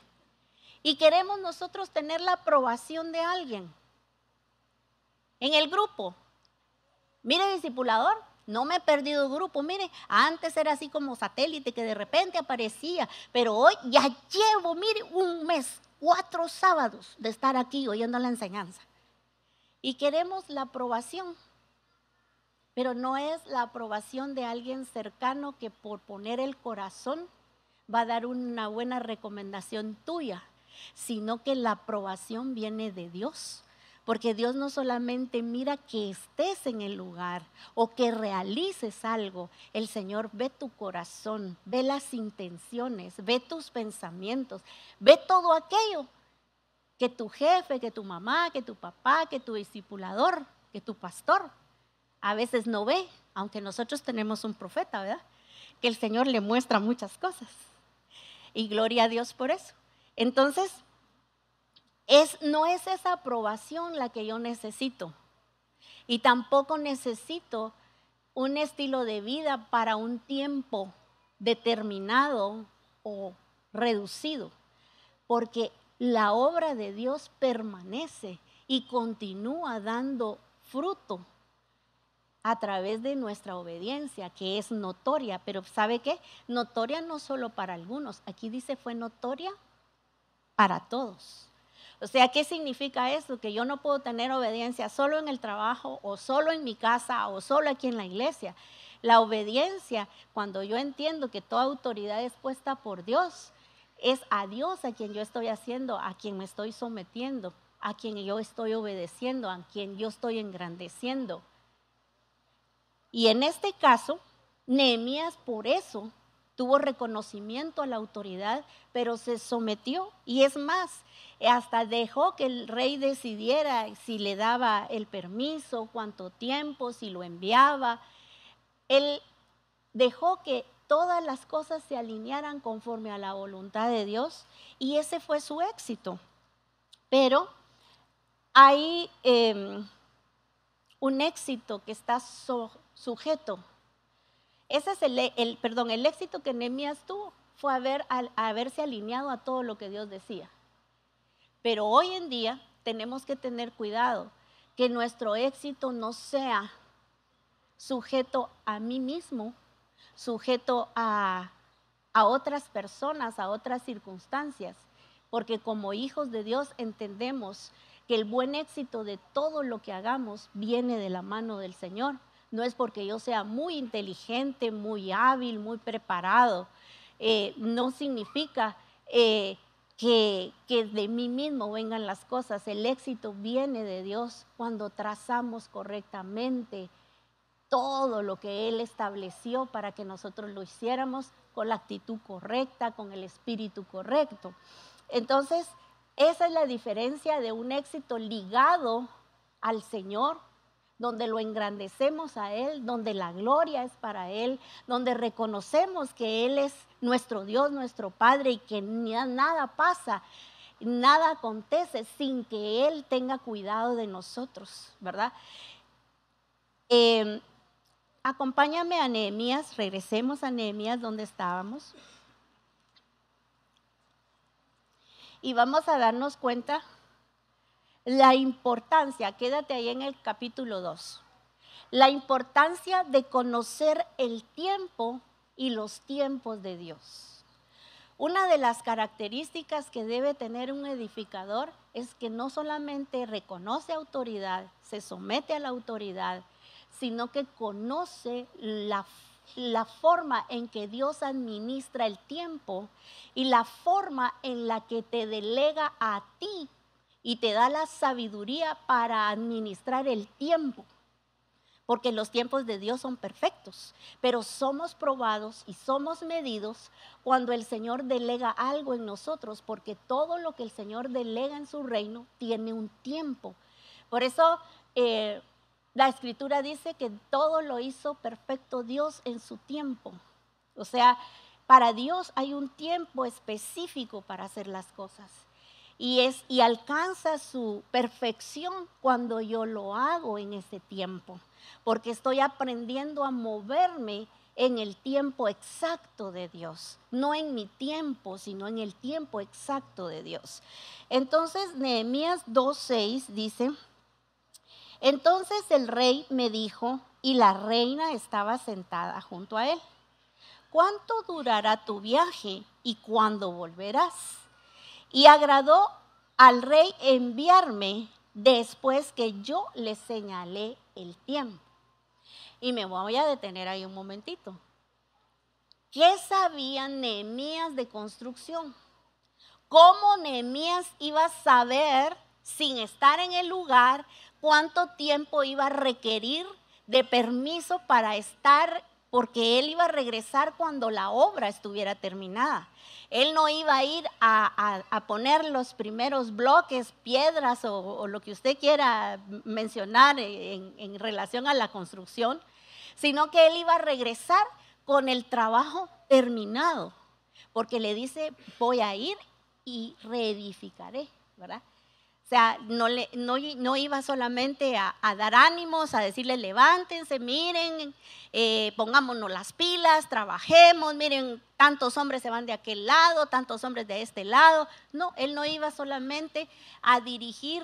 Y queremos nosotros tener la aprobación de alguien. En el grupo, mire discipulador, no me he perdido grupo, mire, antes era así como satélite que de repente aparecía, pero hoy ya llevo, mire, un mes, 4 sábados de estar aquí oyendo la enseñanza. Y queremos la aprobación, pero no es la aprobación de alguien cercano que por poner el corazón va a dar una buena recomendación tuya, sino que la aprobación viene de Dios. Porque Dios no solamente mira que estés en el lugar o que realices algo, el Señor ve tu corazón, ve las intenciones, ve tus pensamientos, ve todo aquello que tu jefe, que tu mamá, que tu papá, que tu discipulador, que tu pastor a veces no ve, aunque nosotros tenemos un profeta, ¿verdad? Que el Señor le muestra muchas cosas. Y gloria a Dios por eso. Entonces, no es esa aprobación la que yo necesito. Y tampoco necesito un estilo de vida para un tiempo determinado o reducido. Porque la obra de Dios permanece y continúa dando fruto a través de nuestra obediencia, que es notoria. Pero ¿sabe qué? Notoria no solo para algunos. Aquí dice fue notoria para todos. O sea, ¿qué significa eso? Que yo no puedo tener obediencia solo en el trabajo o solo en mi casa o solo aquí en la iglesia. La obediencia, cuando yo entiendo que toda autoridad es puesta por Dios, es a Dios a quien yo estoy haciendo, a quien me estoy sometiendo, a quien yo estoy obedeciendo, a quien yo estoy engrandeciendo. Y en este caso, Nehemías por eso tuvo reconocimiento a la autoridad, pero se sometió. Y es más, hasta dejó que el rey decidiera si le daba el permiso, cuánto tiempo, si lo enviaba. Él dejó que todas las cosas se alinearan conforme a la voluntad de Dios y ese fue su éxito. Pero hay un éxito que está sujeto. Ese es el éxito que Nehemías tuvo fue haberse alineado a todo lo que Dios decía. Pero hoy en día tenemos que tener cuidado que nuestro éxito no sea sujeto a mí mismo, sujeto a a otras personas, a otras circunstancias, porque como hijos de Dios entendemos que el buen éxito de todo lo que hagamos viene de la mano del Señor. No es porque yo sea muy inteligente, muy hábil, muy preparado. No significa que de mí mismo vengan las cosas. El éxito viene de Dios cuando trazamos correctamente todo lo que Él estableció para que nosotros lo hiciéramos con la actitud correcta, con el espíritu correcto. Entonces, esa es la diferencia de un éxito ligado al Señor, donde lo engrandecemos a Él, donde la gloria es para Él, donde reconocemos que Él es nuestro Dios, nuestro Padre, y que nada pasa, nada acontece sin que Él tenga cuidado de nosotros, ¿verdad? Acompáñame a Nehemías, regresemos a Nehemías donde estábamos. Y vamos a darnos cuenta la importancia, quédate ahí en el capítulo 2, la importancia de conocer el tiempo y los tiempos de Dios. Una de las características que debe tener un edificador es que no solamente reconoce autoridad, se somete a la autoridad, sino que conoce la forma en que Dios administra el tiempo y la forma en la que te delega a ti y te da la sabiduría para administrar el tiempo. Porque los tiempos de Dios son perfectos, pero somos probados y somos medidos cuando el Señor delega algo en nosotros, porque todo lo que el Señor delega en su reino tiene un tiempo. Por eso la Escritura dice que todo lo hizo perfecto Dios en su tiempo. O sea, para Dios hay un tiempo específico para hacer las cosas. Y alcanza su perfección cuando yo lo hago en ese tiempo, porque estoy aprendiendo a moverme en el tiempo exacto de Dios, no en mi tiempo, sino en el tiempo exacto de Dios. Entonces, Nehemías 2:6 dice: entonces el rey me dijo, y la reina estaba sentada junto a él: ¿cuánto durará tu viaje y cuándo volverás? Y agradó al rey enviarme después que yo le señalé el tiempo. Y me voy a detener ahí un momentito. ¿Qué sabía Nehemías de construcción? ¿Cómo Nehemías iba a saber, sin estar en el lugar, cuánto tiempo iba a requerir de permiso para estar? Porque él iba a regresar cuando la obra estuviera terminada. Él no iba a ir a poner los primeros bloques, piedras o lo que usted quiera mencionar en relación a la construcción, sino que él iba a regresar con el trabajo terminado, porque le dice: voy a ir y reedificaré, ¿verdad? O sea, no iba solamente a dar ánimos, a decirle: levántense, miren, pongámonos las pilas, trabajemos, miren, tantos hombres se van de aquel lado, tantos hombres de este lado. No, él no iba solamente a dirigir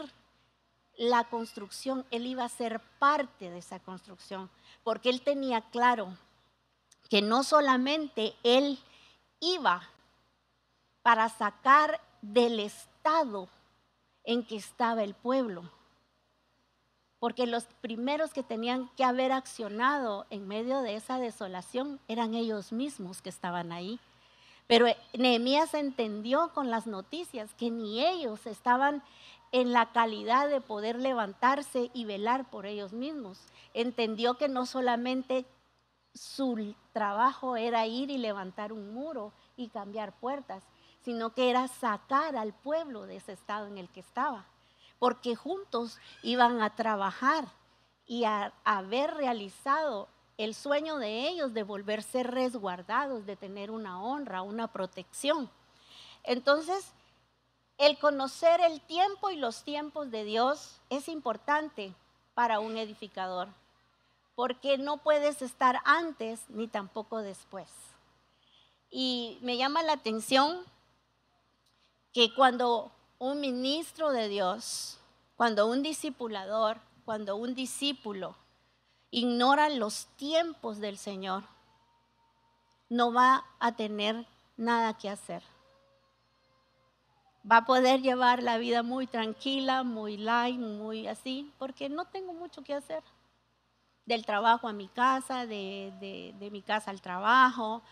la construcción, él iba a ser parte de esa construcción, porque él tenía claro que no solamente él iba para sacar del estado en que estaba el pueblo, porque los primeros que tenían que haber accionado en medio de esa desolación eran ellos mismos que estaban ahí. Pero Nehemías entendió con las noticias que ni ellos estaban en la calidad de poder levantarse y velar por ellos mismos. Entendió que no solamente su trabajo era ir y levantar un muro y cambiar puertas, sino que era sacar al pueblo de ese estado en el que estaba, porque juntos iban a trabajar y a haber realizado el sueño de ellos de volverse resguardados, de tener una honra, una protección. Entonces, el conocer el tiempo y los tiempos de Dios es importante para un edificador, porque no puedes estar antes ni tampoco después. Y me llama la atención que cuando un ministro de Dios, cuando un discipulador, cuando un discípulo ignora los tiempos del Señor, no va a tener nada que hacer. Va a poder llevar la vida muy tranquila, muy light, muy así, porque no tengo mucho que hacer. Del trabajo a mi casa, de mi casa al trabajo,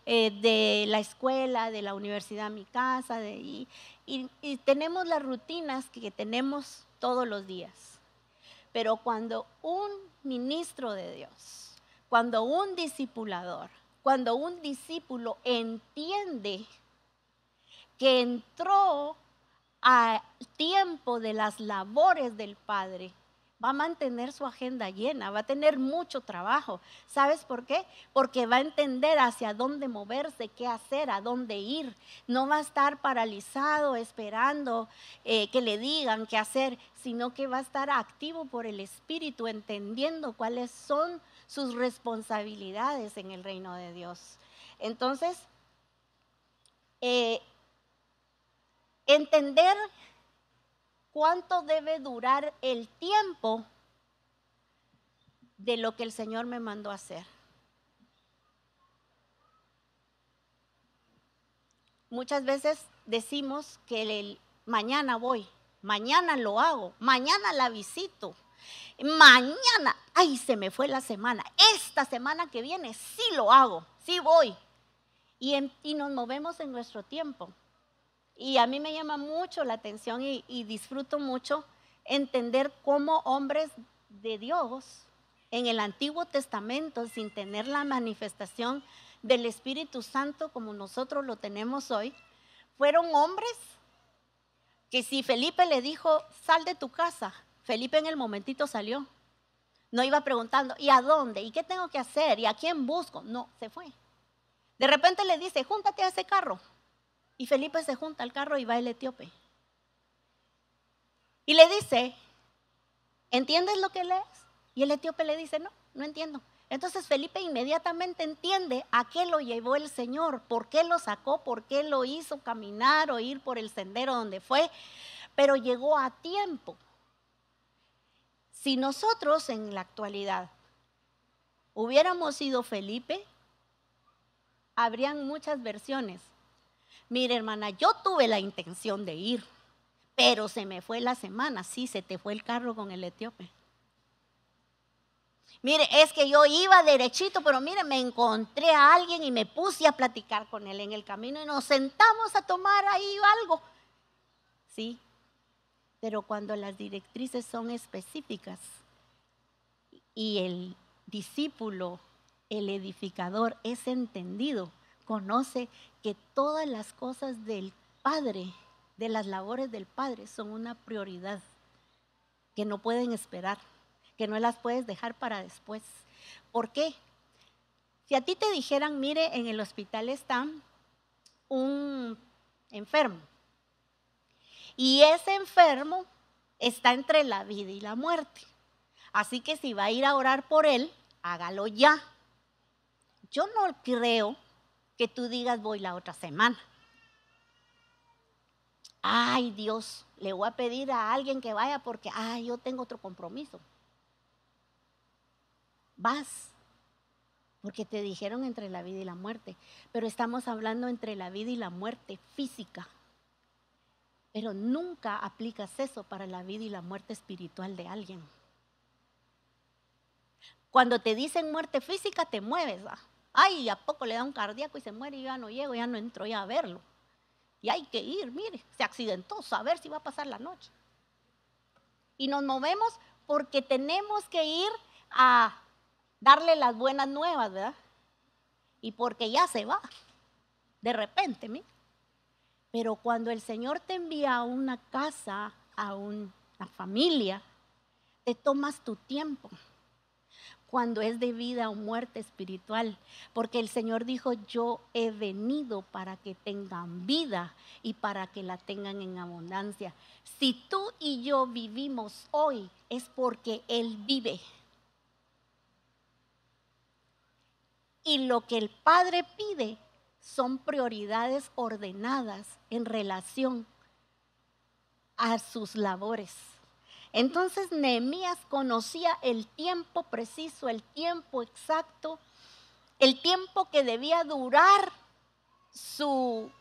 de la escuela, de la universidad a mi casa, y tenemos las rutinas que tenemos todos los días. Pero cuando un ministro de Dios, cuando un discipulador, cuando un discípulo entiende que entró al tiempo de las labores del Padre, va a mantener su agenda llena, va a tener mucho trabajo. ¿Sabes por qué? Porque va a entender hacia dónde moverse, qué hacer, a dónde ir. No va a estar paralizado esperando que le digan qué hacer, sino que va a estar activo por el Espíritu, entendiendo cuáles son sus responsabilidades en el reino de Dios. Entonces, entender cuánto debe durar el tiempo de lo que el Señor me mandó a hacer. Muchas veces decimos que mañana voy, mañana lo hago, mañana la visito, mañana, ay, se me fue la semana, esta semana que viene sí lo hago, sí voy. Y nos movemos en nuestro tiempo. Y a mí me llama mucho la atención y disfruto mucho entender cómo hombres de Dios en el Antiguo Testamento, sin tener la manifestación del Espíritu Santo como nosotros lo tenemos hoy, fueron hombres que si Felipe le dijo, sal de tu casa, Felipe en el momentito salió. No iba preguntando, ¿y a dónde? ¿Y qué tengo que hacer? ¿Y a quién busco? No, se fue. De repente le dice, júntate a ese carro. Y Felipe se junta al carro y va el etíope. Y le dice, ¿entiendes lo que lees? Y el etíope le dice, no, no entiendo. Entonces Felipe inmediatamente entiende a qué lo llevó el Señor, por qué lo sacó, por qué lo hizo caminar o ir por el sendero donde fue, pero llegó a tiempo. Si nosotros en la actualidad hubiéramos sido Felipe, habrían muchas versiones. Mire, hermana, yo tuve la intención de ir, pero se me fue la semana. Sí, se te fue el carro con el etíope. Mire, es que yo iba derechito, pero mire, me encontré a alguien y me puse a platicar con él en el camino y nos sentamos a tomar ahí algo. Sí, pero cuando las directrices son específicas y el discípulo, el edificador es entendido, conoce que todas las cosas del Padre, de las labores del Padre, son una prioridad, que no pueden esperar, que no las puedes dejar para después. ¿Por qué? Si a ti te dijeran, mire, en el hospital está un enfermo, y ese enfermo está entre la vida y la muerte, así que si va a ir a orar por él, hágalo ya. Yo no creo que tú digas voy la otra semana. Ay, Dios, le voy a pedir a alguien que vaya porque yo tengo otro compromiso. Vas, porque te dijeron entre la vida y la muerte, pero estamos hablando entre la vida y la muerte física. Pero nunca aplicas eso para la vida y la muerte espiritual de alguien. Cuando te dicen muerte física, te mueves. Ay, ¿a poco le da un cardíaco y se muere y yo ya no llego, ya no entro ya a verlo? Y hay que ir, mire, se accidentó, saber si va a pasar la noche. Y nos movemos porque tenemos que ir a darle las buenas nuevas, ¿verdad? Y porque ya se va, de repente, mire. Pero cuando el Señor te envía a una casa, a una familia, te tomas tu tiempo. Cuando es de vida o muerte espiritual, porque el Señor dijo, yo he venido para que tengan vida y para que la tengan en abundancia. Si tú y yo vivimos hoy, es porque Él vive. Y lo que el Padre pide son prioridades ordenadas en relación a sus labores. Entonces Nehemías conocía el tiempo preciso, el tiempo exacto, el tiempo que debía durar su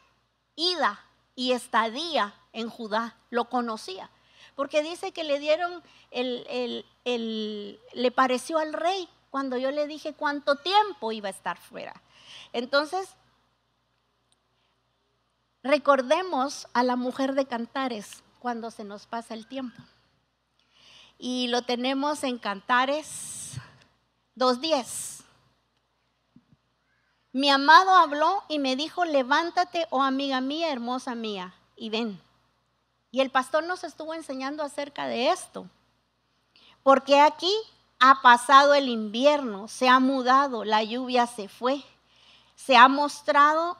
ida y estadía en Judá, lo conocía, porque dice que le dieron, le pareció al rey cuando yo le dije cuánto tiempo iba a estar fuera. Entonces, recordemos a la mujer de Cantares cuando se nos pasa el tiempo. Y lo tenemos en Cantares 2:10. Mi amado habló y me dijo, levántate, oh amiga mía, hermosa mía, y ven. Y el pastor nos estuvo enseñando acerca de esto. Porque aquí ha pasado el invierno, se ha mudado, la lluvia se fue, se ha mostrado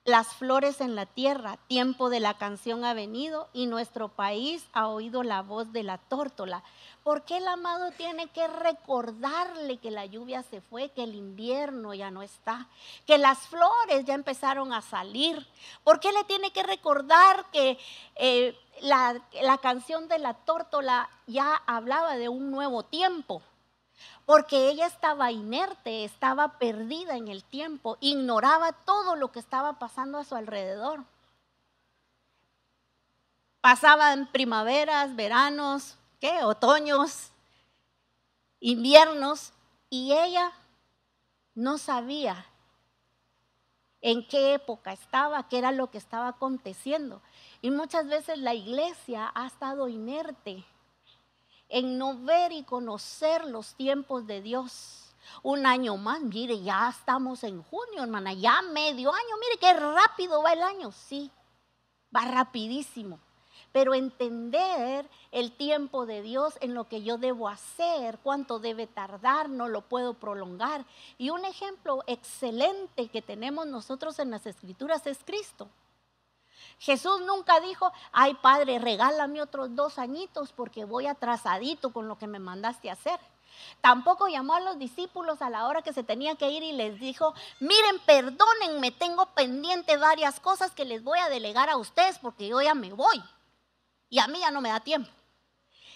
las flores en la tierra, tiempo de la canción ha venido y nuestro país ha oído la voz de la tórtola. ¿Por qué el amado tiene que recordarle que la lluvia se fue, que el invierno ya no está, que las flores ya empezaron a salir? ¿Por qué le tiene que recordar que la canción de la tórtola ya hablaba de un nuevo tiempo? Porque ella estaba inerte, estaba perdida en el tiempo, ignoraba todo lo que estaba pasando a su alrededor. Pasaban primaveras, veranos, otoños, inviernos, y ella no sabía en qué época estaba, qué era lo que estaba aconteciendo. Y muchas veces la iglesia ha estado inerte en no ver y conocer los tiempos de Dios. Un año más, mire, ya estamos en junio, hermana, ya medio año, mire qué rápido va el año. Sí, va rapidísimo. Pero entender el tiempo de Dios en lo que yo debo hacer, cuánto debe tardar, no lo puedo prolongar. Y un ejemplo excelente que tenemos nosotros en las Escrituras es Cristo. Jesús nunca dijo, ay Padre, regálame otros 2 añitos porque voy atrasadito con lo que me mandaste a hacer. Tampoco llamó a los discípulos a la hora que se tenía que ir y les dijo, miren, perdónenme, tengo pendiente varias cosas que les voy a delegar a ustedes porque yo ya me voy y a mí ya no me da tiempo.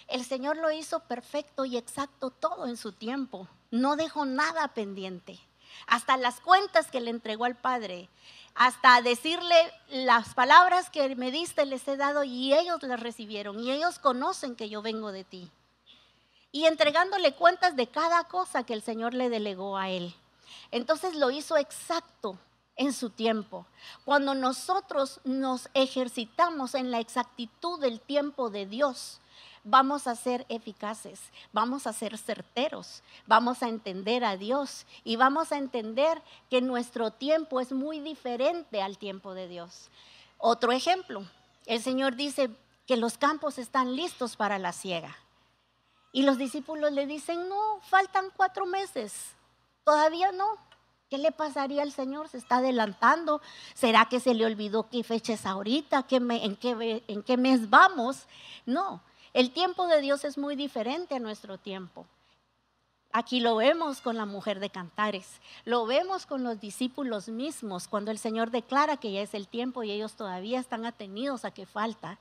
El Señor lo hizo perfecto y exacto todo en su tiempo, no dejó nada pendiente. Hasta las cuentas que le entregó al Padre, hasta decirle las palabras que me diste les he dado y ellos las recibieron y ellos conocen que yo vengo de ti. Y entregándole cuentas de cada cosa que el Señor le delegó a él. Entonces lo hizo exacto en su tiempo. Cuando nosotros nos ejercitamos en la exactitud del tiempo de Dios, vamos a ser eficaces, vamos a ser certeros, vamos a entender a Dios y vamos a entender que nuestro tiempo es muy diferente al tiempo de Dios. Otro ejemplo, el Señor dice que los campos están listos para la siega. Y los discípulos le dicen, no, faltan 4 meses, todavía no. ¿Qué le pasaría al Señor? ¿Se está adelantando? ¿Será que se le olvidó qué fecha es ahorita? ¿En qué mes vamos? No, el tiempo de Dios es muy diferente a nuestro tiempo. Aquí lo vemos con la mujer de Cantares, lo vemos con los discípulos mismos, cuando el Señor declara que ya es el tiempo y ellos todavía están atenidos a que falta.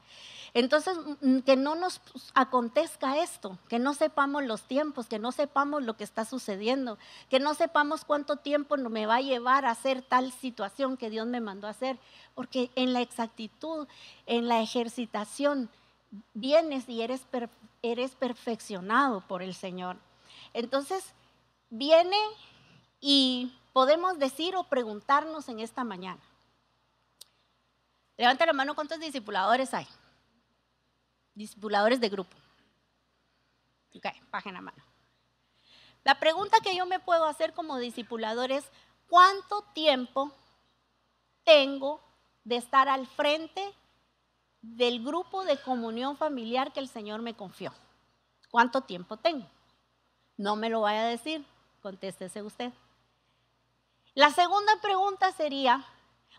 Entonces, que no nos acontezca esto, que no sepamos los tiempos, que no sepamos lo que está sucediendo, que no sepamos cuánto tiempo me va a llevar a hacer tal situación que Dios me mandó a hacer, porque en la exactitud, en la ejercitación, vienes y eres perfeccionado por el Señor. Entonces, viene y podemos decir o preguntarnos en esta mañana. Levanta la mano, ¿cuántos discipuladores hay? Discipuladores de grupo. Ok, bajen la mano. La pregunta que yo me puedo hacer como discipulador es, ¿cuánto tiempo tengo de estar al frente del grupo de comunión familiar que el Señor me confió? ¿Cuánto tiempo tengo? No me lo vaya a decir, contéstese usted. La segunda pregunta sería,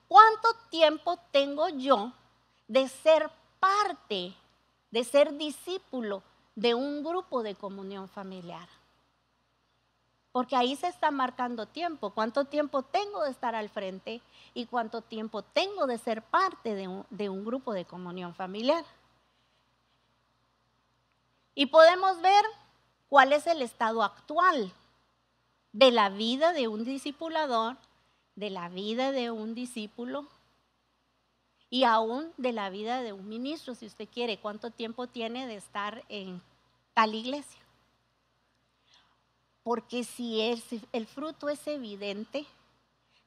¿cuánto tiempo tengo yo de ser parte, de ser discípulo de un grupo de comunión familiar? Porque ahí se está marcando tiempo. ¿Cuánto tiempo tengo de estar al frente y cuánto tiempo tengo de ser parte de un grupo de comunión familiar? Y podemos ver cuál es el estado actual de la vida de un discipulador de la vida de un discípulo y aún de la vida de un ministro, si usted quiere. ¿Cuánto tiempo tiene de estar en tal iglesia? Porque si el fruto es evidente,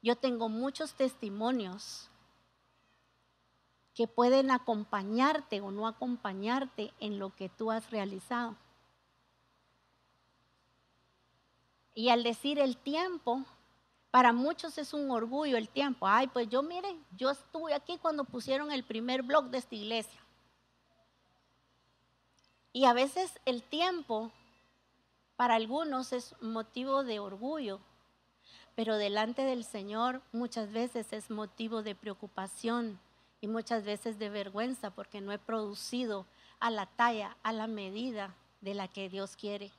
yo tengo muchos testimonios que pueden acompañarte o no acompañarte en lo que tú has realizado. Y al decir el tiempo, para muchos es un orgullo el tiempo. Ay, pues yo mire, yo estuve aquí cuando pusieron el primer blog de esta iglesia. Y a veces el tiempo para algunos es motivo de orgullo, pero delante del Señor muchas veces es motivo de preocupación y muchas veces de vergüenza porque no he producido a la talla, a la medida de la que Dios quiere.